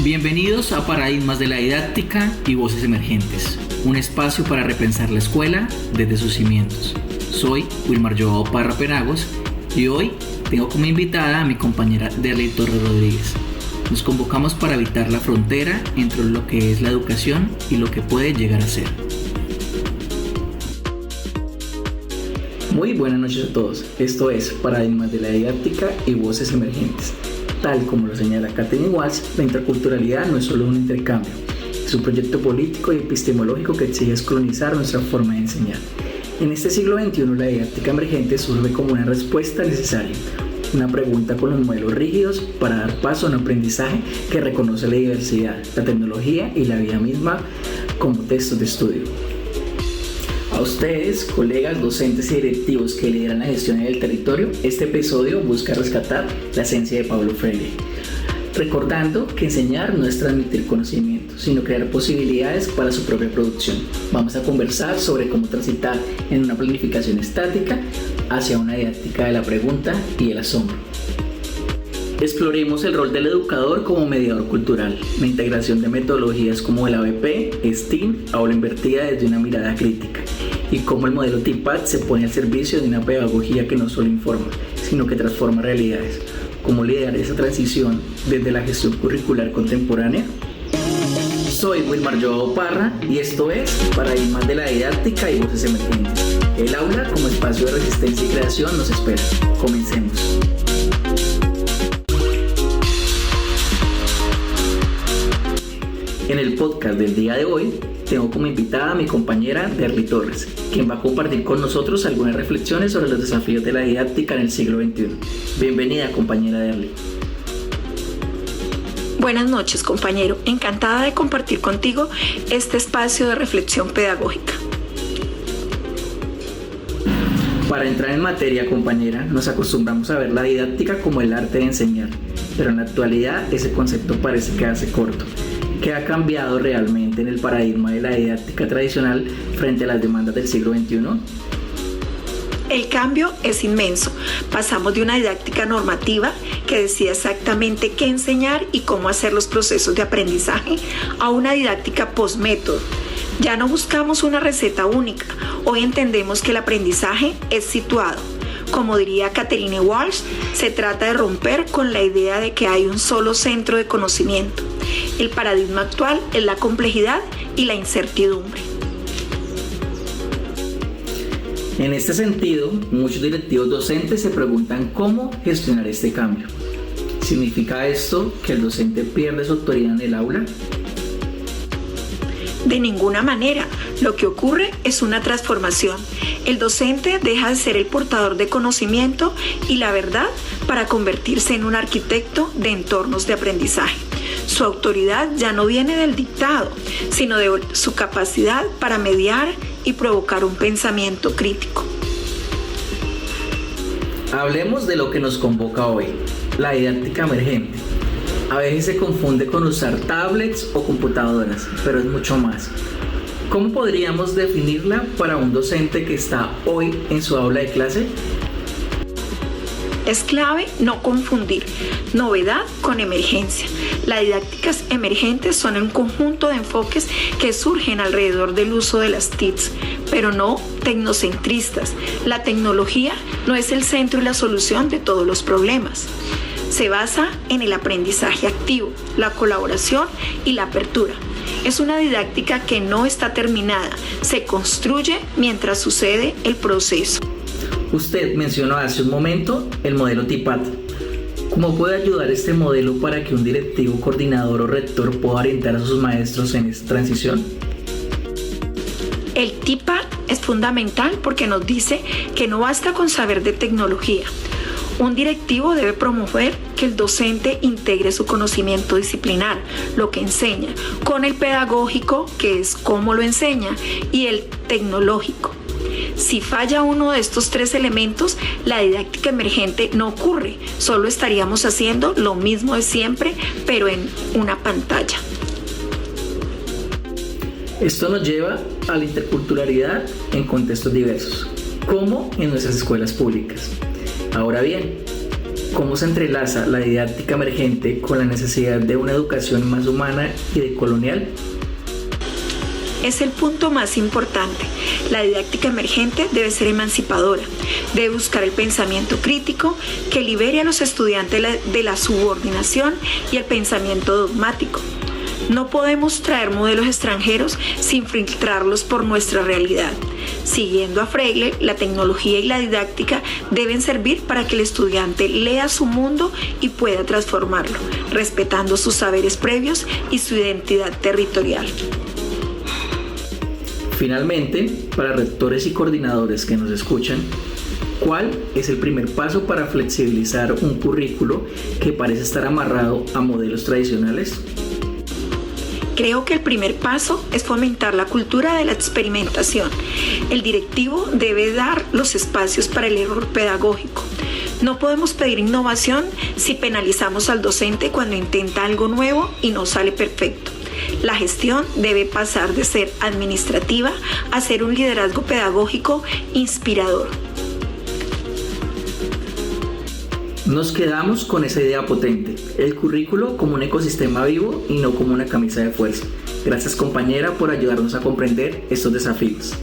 Bienvenidos a Paradigmas de la Didáctica y Voces Emergentes, un espacio para repensar la escuela desde sus cimientos. Soy Wilmar Joao Parra Penagos y hoy tengo como invitada a mi compañera Derly Torres Rodríguez. Nos convocamos para evitar la frontera entre lo que es la educación y lo que puede llegar a ser. Muy buenas noches a todos. Esto es Paradigmas de la Didáctica y Voces Emergentes. Tal como lo señala Katherine Walsh, la interculturalidad no es solo un intercambio, es un proyecto político y epistemológico que exige descolonizar nuestra forma de enseñar. En este siglo XXI, la didáctica emergente surge como una respuesta necesaria, una pregunta con los modelos rígidos para dar paso a un aprendizaje que reconoce la diversidad, la tecnología y la vida misma como textos de estudio. A ustedes, colegas, docentes y directivos que lideran la gestión del territorio, este episodio busca rescatar la esencia de Paulo Freire, recordando que enseñar no es transmitir conocimiento, sino crear posibilidades para su propia producción. Vamos a conversar sobre cómo transitar en una planificación estática hacia una didáctica de la pregunta y el asombro. Exploremos el rol del educador como mediador cultural, la integración de metodologías como el ABP, STEAM, aula invertida desde una mirada crítica, y cómo el modelo TIPAD se pone al servicio de una pedagogía que no solo informa, sino que transforma realidades. ¿Cómo liderar esa transición desde la gestión curricular contemporánea? Soy Wilmar Joao Parra y esto es Paradigmas de la Didáctica y Voces Emergentes. El aula como espacio de resistencia y creación nos espera. Comencemos. En el podcast del día de hoy, tengo como invitada a mi compañera Derly Torres, quien va a compartir con nosotros algunas reflexiones sobre los desafíos de la didáctica en el siglo XXI. Bienvenida, compañera Derly. Buenas noches, compañero. Encantada de compartir contigo este espacio de reflexión pedagógica. Para entrar en materia, compañera, nos acostumbramos a ver la didáctica como el arte de enseñar, pero en la actualidad ese concepto parece quedarse corto. ¿Qué ha cambiado realmente en el paradigma de la didáctica tradicional frente a las demandas del siglo XXI? El cambio es inmenso. Pasamos de una didáctica normativa que decía exactamente qué enseñar y cómo hacer los procesos de aprendizaje a una didáctica post-método. Ya no buscamos una receta única. Hoy entendemos que el aprendizaje es situado. Como diría Katherine Walsh, se trata de romper con la idea de que hay un solo centro de conocimiento. El paradigma actual es la complejidad y la incertidumbre. En este sentido, muchos directivos docentes se preguntan cómo gestionar este cambio. ¿Significa esto que el docente pierde su autoridad en el aula? De ninguna manera. Lo que ocurre es una transformación. El docente deja de ser el portador de conocimiento y la verdad para convertirse en un arquitecto de entornos de aprendizaje. Su autoridad ya no viene del dictado, sino de su capacidad para mediar y provocar un pensamiento crítico. Hablemos de lo que nos convoca hoy, la didáctica emergente. A veces se confunde con usar tablets o computadoras, pero es mucho más. ¿Cómo podríamos definirla para un docente que está hoy en su aula de clase? Es clave no confundir novedad con emergencia. Las didácticas emergentes son un conjunto de enfoques que surgen alrededor del uso de las TICs, pero no tecnocentristas. La tecnología no es el centro y la solución de todos los problemas. Se basa en el aprendizaje activo, la colaboración y la apertura. Es una didáctica que no está terminada, se construye mientras sucede el proceso. Usted mencionó hace un momento el modelo TIPAD. ¿Cómo puede ayudar este modelo para que un directivo, coordinador o rector pueda orientar a sus maestros en esta transición? El TIPAD es fundamental porque nos dice que no basta con saber de tecnología. Un directivo debe promover que el docente integre su conocimiento disciplinar, lo que enseña, con el pedagógico, que es cómo lo enseña, y el tecnológico. Si falla uno de estos tres elementos, la didáctica emergente no ocurre, solo estaríamos haciendo lo mismo de siempre, pero en una pantalla. Esto nos lleva a la interculturalidad en contextos diversos, como en nuestras escuelas públicas. Ahora bien, ¿Cómo se entrelaza la didáctica emergente con la necesidad de una educación más humana y decolonial? Es el punto más importante. La didáctica emergente debe ser emancipadora, debe buscar el pensamiento crítico que libere a los estudiantes de la subordinación y el pensamiento dogmático. No podemos traer modelos extranjeros sin filtrarlos por nuestra realidad. Siguiendo a Freire, la tecnología y la didáctica deben servir para que el estudiante lea su mundo y pueda transformarlo, respetando sus saberes previos y su identidad territorial. Finalmente, para rectores y coordinadores que nos escuchan, ¿cuál es el primer paso para flexibilizar un currículo que parece estar amarrado a modelos tradicionales? Creo que el primer paso es fomentar la cultura de la experimentación. El directivo debe dar los espacios para el error pedagógico. No podemos pedir innovación si penalizamos al docente cuando intenta algo nuevo y no sale perfecto. La gestión debe pasar de ser administrativa a ser un liderazgo pedagógico inspirador. Nos quedamos con esa idea potente, el currículo como un ecosistema vivo y no como una camisa de fuerza. Gracias, compañera, por ayudarnos a comprender estos desafíos.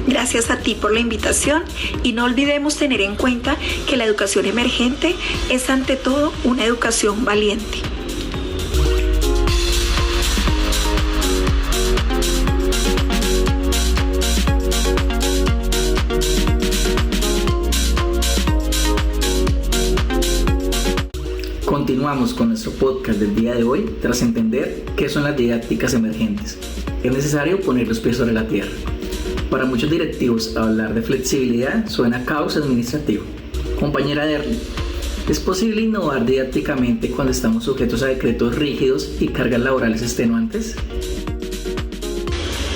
Gracias a ti por la invitación y no olvidemos tener en cuenta que la educación emergente es ante todo una educación valiente. Continuamos con nuestro podcast del día de hoy tras entender qué son las didácticas emergentes. Es necesario poner los pies sobre la tierra. Para muchos directivos, hablar de flexibilidad suena a caos administrativo. Compañera Derly, ¿es posible innovar didácticamente cuando estamos sujetos a decretos rígidos y cargas laborales extenuantes?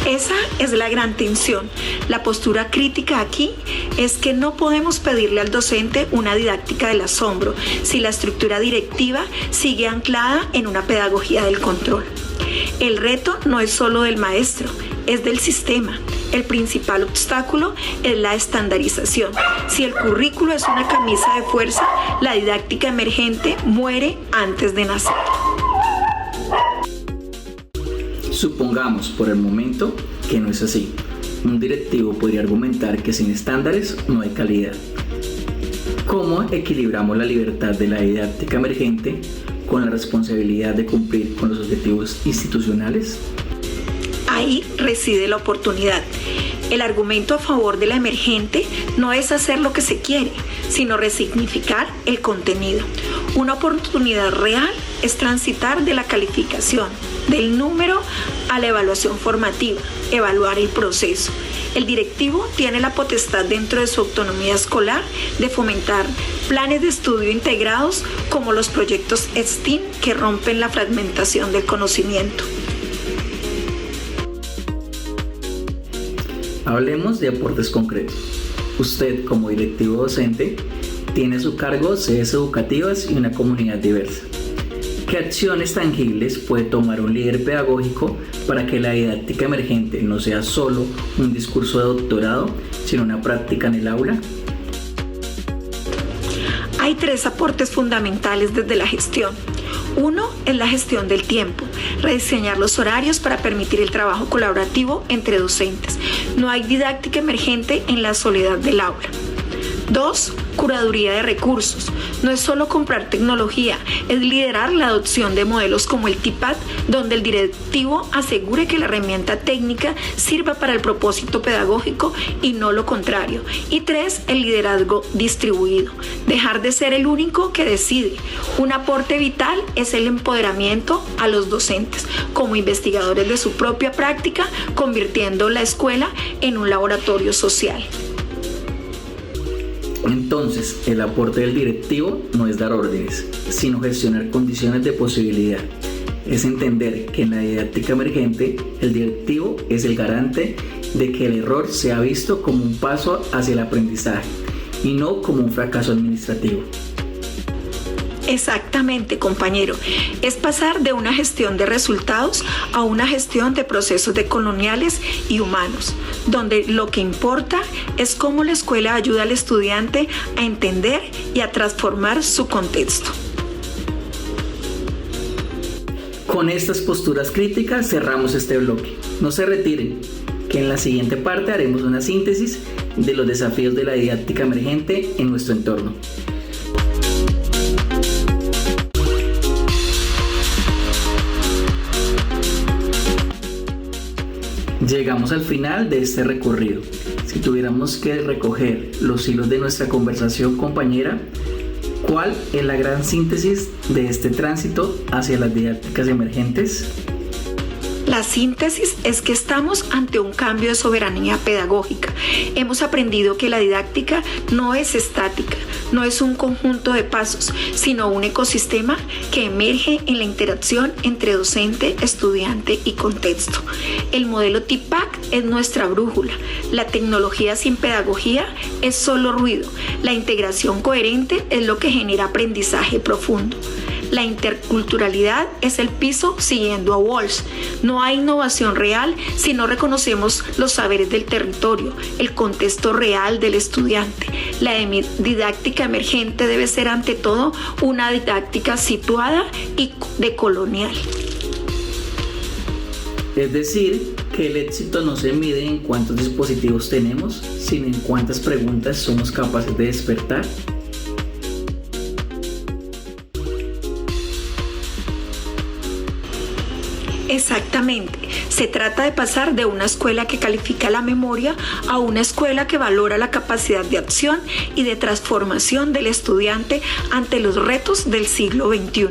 Esa es la gran tensión. La postura crítica aquí es que no podemos pedirle al docente una didáctica del asombro si la estructura directiva sigue anclada en una pedagogía del control. El reto no es solo del maestro, es del sistema. El principal obstáculo es la estandarización. Si el currículo es una camisa de fuerza, la didáctica emergente muere antes de nacer. Supongamos por el momento que no es así. Un directivo podría argumentar que sin estándares no hay calidad. ¿Cómo equilibramos la libertad de la didáctica emergente con la responsabilidad de cumplir con los objetivos institucionales? Ahí reside la oportunidad. El argumento a favor de la emergente no es hacer lo que se quiere, sino resignificar el contenido. Una oportunidad real es transitar de la calificación, del número a la evaluación formativa, evaluar el proceso. El directivo tiene la potestad dentro de su autonomía escolar de fomentar planes de estudio integrados como los proyectos STEAM que rompen la fragmentación del conocimiento. Hablemos de aportes concretos. Usted, como directivo docente, tiene a su cargo sedes educativas y una comunidad diversa. ¿Qué acciones tangibles puede tomar un líder pedagógico para que la didáctica emergente no sea solo un discurso de doctorado, sino una práctica en el aula? Hay 3 aportes fundamentales desde la gestión. Uno es la gestión del tiempo, rediseñar los horarios para permitir el trabajo colaborativo entre docentes. No hay didáctica emergente en la soledad del aula. 2. Curaduría de recursos. No es solo comprar tecnología, es liderar la adopción de modelos como el TIPAD, donde el directivo asegure que la herramienta técnica sirva para el propósito pedagógico y no lo contrario. Y 3. El liderazgo distribuido. Dejar de ser el único que decide. Un aporte vital es el empoderamiento a los docentes como investigadores de su propia práctica, convirtiendo la escuela en un laboratorio social. Entonces, el aporte del directivo no es dar órdenes, sino gestionar condiciones de posibilidad. Es entender que en la didáctica emergente, el directivo es el garante de que el error sea visto como un paso hacia el aprendizaje y no como un fracaso administrativo. Exactamente, compañero. Es pasar de una gestión de resultados a una gestión de procesos decoloniales y humanos, donde lo que importa es cómo la escuela ayuda al estudiante a entender y a transformar su contexto. Con estas posturas críticas cerramos este bloque. No se retiren, que en la siguiente parte haremos una síntesis de los desafíos de la didáctica emergente en nuestro entorno. Llegamos al final de este recorrido. Si tuviéramos que recoger los hilos de nuestra conversación, compañera, ¿cuál es la gran síntesis de este tránsito hacia las didácticas emergentes? La síntesis es que estamos ante un cambio de soberanía pedagógica. Hemos aprendido que la didáctica no es estática, no es un conjunto de pasos, sino un ecosistema que emerge en la interacción entre docente, estudiante y contexto. El modelo TIPAC es nuestra brújula. La tecnología sin pedagogía es solo ruido. La integración coherente es lo que genera aprendizaje profundo. La interculturalidad es el piso siguiendo a Walsh. No hay innovación real si no reconocemos los saberes del territorio, el contexto real del estudiante. La didáctica emergente debe ser ante todo una didáctica situada y decolonial. Es decir, que el éxito no se mide en cuántos dispositivos tenemos, sino en cuántas preguntas somos capaces de despertar. Exactamente. Se trata de pasar de una escuela que califica la memoria a una escuela que valora la capacidad de acción y de transformación del estudiante ante los retos del siglo XXI.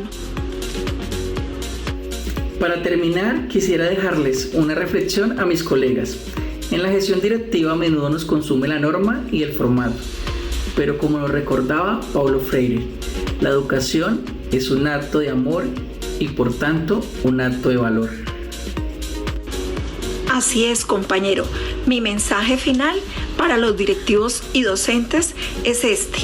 Para terminar, quisiera dejarles una reflexión a mis colegas. En la gestión directiva a menudo nos consume la norma y el formato, pero como nos recordaba Paulo Freire, la educación es un acto de amor y por tanto un acto de valor. Así es, compañero. Mi mensaje final para los directivos y docentes es este.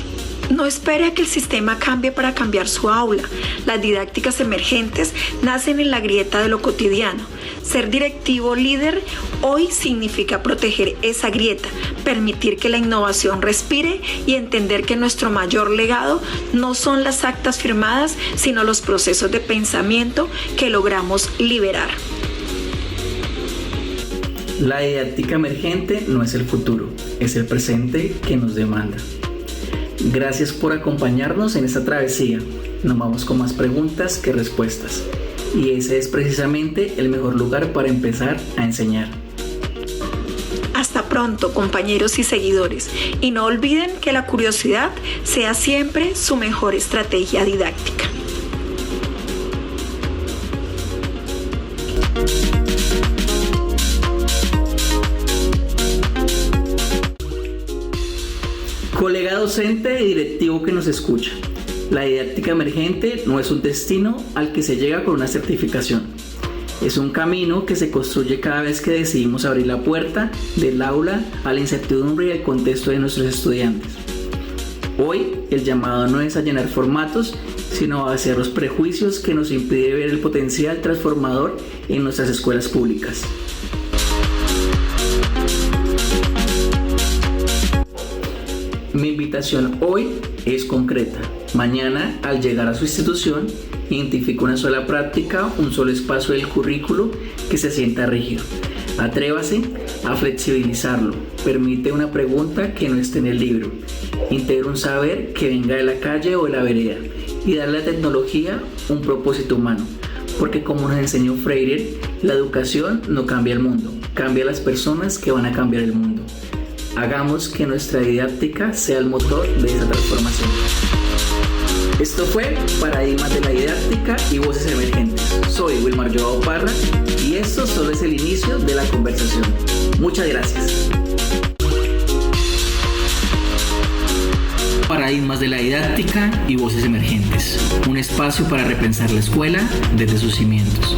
No espere a que el sistema cambie para cambiar su aula. Las didácticas emergentes nacen en la grieta de lo cotidiano. Ser directivo líder hoy significa proteger esa grieta, permitir que la innovación respire y entender que nuestro mayor legado no son las actas firmadas, sino los procesos de pensamiento que logramos liberar. La didáctica emergente no es el futuro, es el presente que nos demanda. Gracias por acompañarnos en esta travesía. Nos vamos con más preguntas que respuestas. Y ese es precisamente el mejor lugar para empezar a enseñar. Hasta pronto, compañeros y seguidores. Y no olviden que la curiosidad sea siempre su mejor estrategia didáctica. Colega docente y directivo que nos escucha, la didáctica emergente no es un destino al que se llega con una certificación. Es un camino que se construye cada vez que decidimos abrir la puerta del aula a la incertidumbre y al contexto de nuestros estudiantes. Hoy el llamado no es a llenar formatos, sino a hacer los prejuicios que nos impiden ver el potencial transformador en nuestras escuelas públicas. Mi invitación hoy es concreta. Mañana, al llegar a su institución, identifique una sola práctica, un solo espacio del currículo que se sienta rígido. Atrévase a flexibilizarlo. Permite una pregunta que no esté en el libro. Integre un saber que venga de la calle o de la vereda. Y darle a la tecnología un propósito humano. Porque como nos enseñó Freire, la educación no cambia el mundo. Cambia a las personas que van a cambiar el mundo. Hagamos que nuestra didáctica sea el motor de esa transformación. Esto fue Paradigmas de la Didáctica y Voces Emergentes. Soy Wilmar Joao Parra y esto solo es el inicio de la conversación. Muchas gracias. Paradigmas de la Didáctica y Voces Emergentes. Un espacio para repensar la escuela desde sus cimientos.